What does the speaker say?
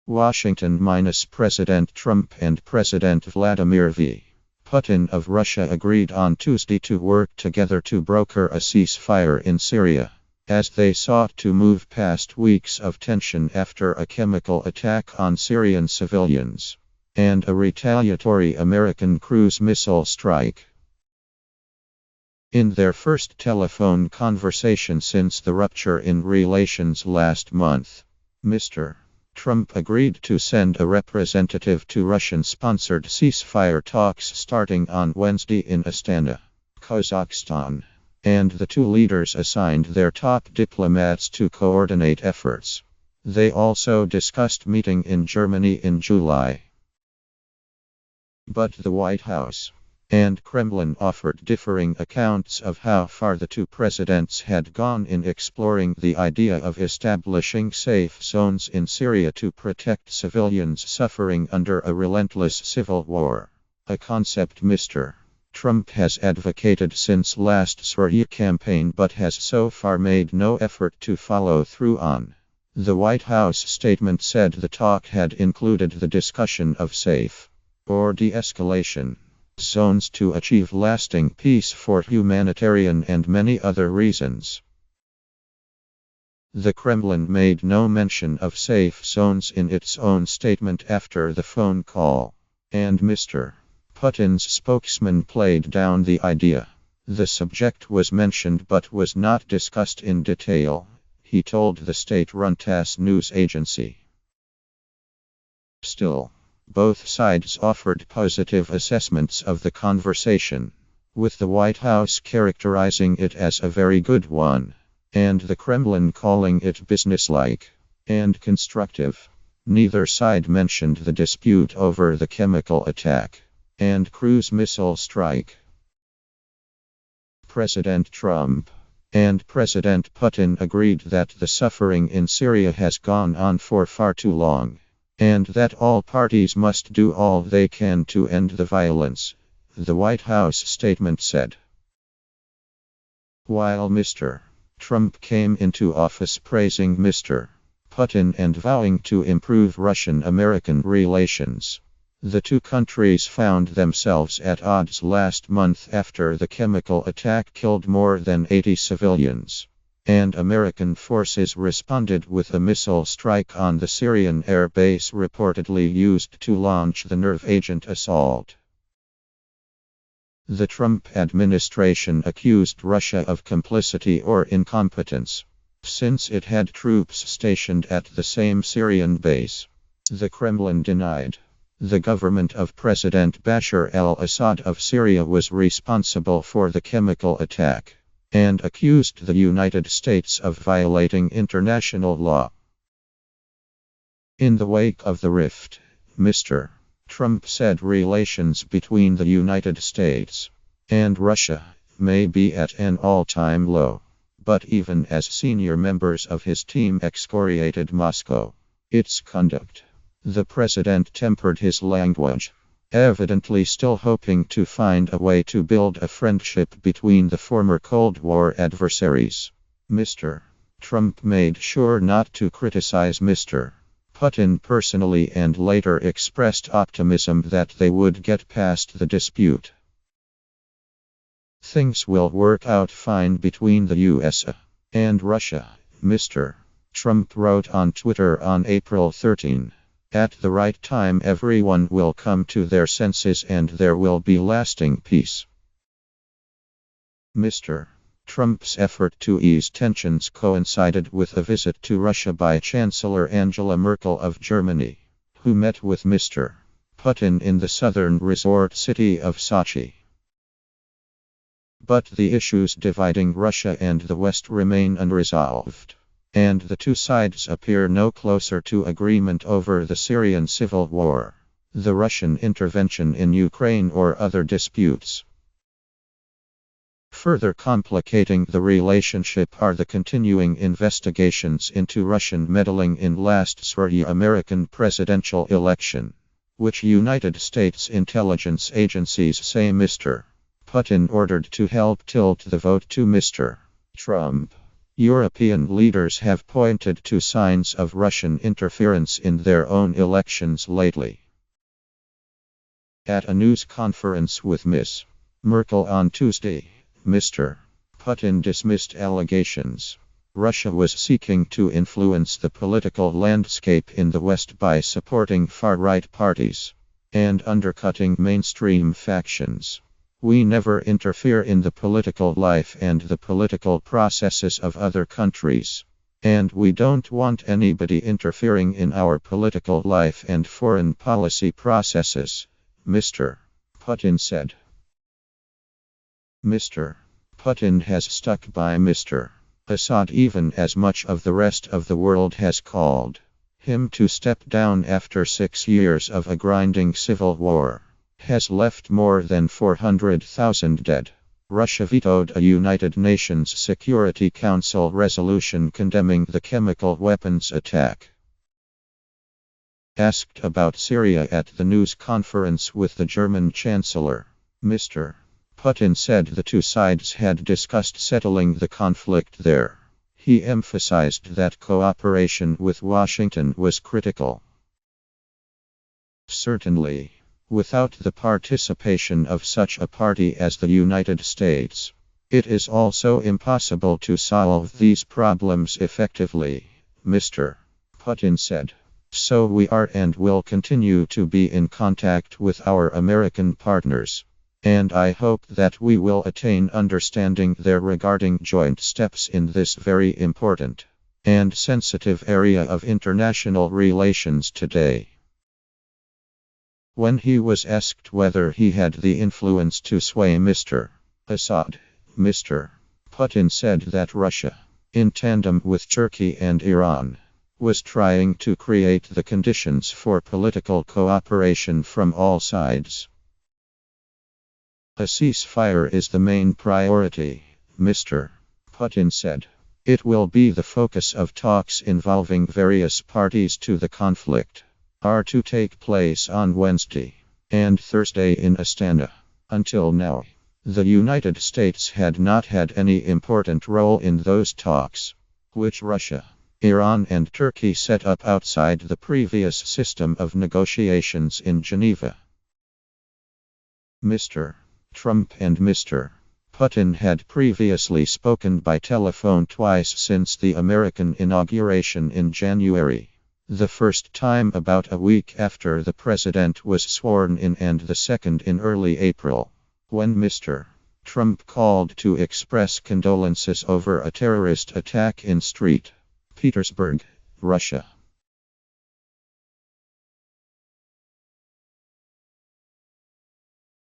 Washington minus President Trump and President Vladimir V. Putin of Russia agreed on Tuesday to work together to broker a ceasefire in Syria, as they sought to move past weeks of tension after a chemical attack on Syrian civilians and a retaliatory American cruise missile strike. In their first telephone conversation since the rupture in relations last month, Mr. Trump agreed to send a representative to Russian-sponsored ceasefire talks starting on Wednesday in Astana, Kazakhstan, and the two leaders assigned their top diplomats to coordinate efforts. They also discussed meeting in Germany in July. But the White House and Kremlin offered differing accounts of how far the two presidents had gone in exploring the idea of establishing safe zones in Syria to protect civilians suffering under a relentless civil war, a concept Mr. Trump has advocated since last Syria campaign but has so far made no effort to follow through on. The White House statement said the talk had included the discussion of safe or de-escalation zones to achieve lasting peace for humanitarian and many other reasons. The Kremlin made no mention of safe zones in its own statement after the phone call, and Mr. Putin's spokesman played down the idea. The subject was mentioned but was not discussed in detail, he told the state-run TASS news agency. Still, both sides offered positive assessments of the conversation, with the White House characterizing it as a very good one, and the Kremlin calling it businesslike and constructive. Neither side mentioned the dispute over the chemical attack and cruise missile strike. President Trump and President Putin agreed that the suffering in Syria has gone on for far too long, and that all parties must do all they can to end the violence, the White House statement said. While Mr. Trump came into office praising Mr. Putin and vowing to improve Russian-American relations, the two countries found themselves at odds last month after the chemical attack killed more than 80 civilians, and American forces responded with a missile strike on the Syrian air base reportedly used to launch the nerve agent assault. The Trump administration accused Russia of complicity or incompetence, since it had troops stationed at the same Syrian base. The Kremlin denied the government of President Bashar al-Assad of Syria was responsible for the chemical attack, and accused the United States of violating international law. In the wake of the rift, Mr. Trump said relations between the United States and Russia may be at an all-time low, but even as senior members of his team excoriated Moscow, its conduct, the president tempered his language, evidently still hoping to find a way to build a friendship between the former Cold War adversaries. Mr. Trump made sure not to criticize Mr. Putin personally and later expressed optimism that they would get past the dispute. Things will work out fine between the US and Russia, Mr. Trump wrote on Twitter on April 13. At the right time everyone will come to their senses and there will be lasting peace. Mr. Trump's effort to ease tensions coincided with a visit to Russia by Chancellor Angela Merkel of Germany, who met with Mr. Putin in the southern resort city of Sochi. But the issues dividing Russia and the West remain unresolved, and the two sides appear no closer to agreement over the Syrian civil war, the Russian intervention in Ukraine or other disputes. Further complicating the relationship are the continuing investigations into Russian meddling in last Syria American presidential election, which United States intelligence agencies say Mr. Putin ordered to help tilt the vote to Mr. Trump. European leaders have pointed to signs of Russian interference in their own elections lately. At a news conference with Ms. Merkel on Tuesday, Mr. Putin dismissed allegations Russia was seeking to influence the political landscape in the West by supporting far-right parties and undercutting mainstream factions. We never interfere in the political life and the political processes of other countries. And we don't want anybody interfering in our political life and foreign policy processes, Mr. Putin said. Mr. Putin has stuck by Mr. Assad even as much of the rest of the world has called him to step down after 6 years of a grinding civil war. Has left more than 400,000 dead. Russia vetoed a United Nations Security Council resolution condemning the chemical weapons attack. Asked about Syria at the news conference with the German Chancellor, Mr. Putin said the two sides had discussed settling the conflict there. He emphasized that cooperation with Washington was critical. Certainly. Without the participation of such a party as the United States, it is also impossible to solve these problems effectively, Mr. Putin said. So we are and will continue to be in contact with our American partners, and I hope that we will attain understanding there regarding joint steps in this very important and sensitive area of international relations today. When he was asked whether he had the influence to sway Mr. Assad, Mr. Putin said that Russia, in tandem with Turkey and Iran, was trying to create the conditions for political cooperation from all sides. A ceasefire is the main priority, Mr. Putin said. It will be the focus of talks involving various parties to the conflict. Are to take place on Wednesday and Thursday in Astana. Until now, the United States had not had any important role in those talks, which Russia, Iran and Turkey set up outside the previous system of negotiations in Geneva. Mr. Trump and Mr. Putin had previously spoken by telephone twice since the American inauguration in January. The first time about a week after the president was sworn in and the second in early April, when Mr. Trump called to express condolences over a terrorist attack in St. Petersburg, Russia.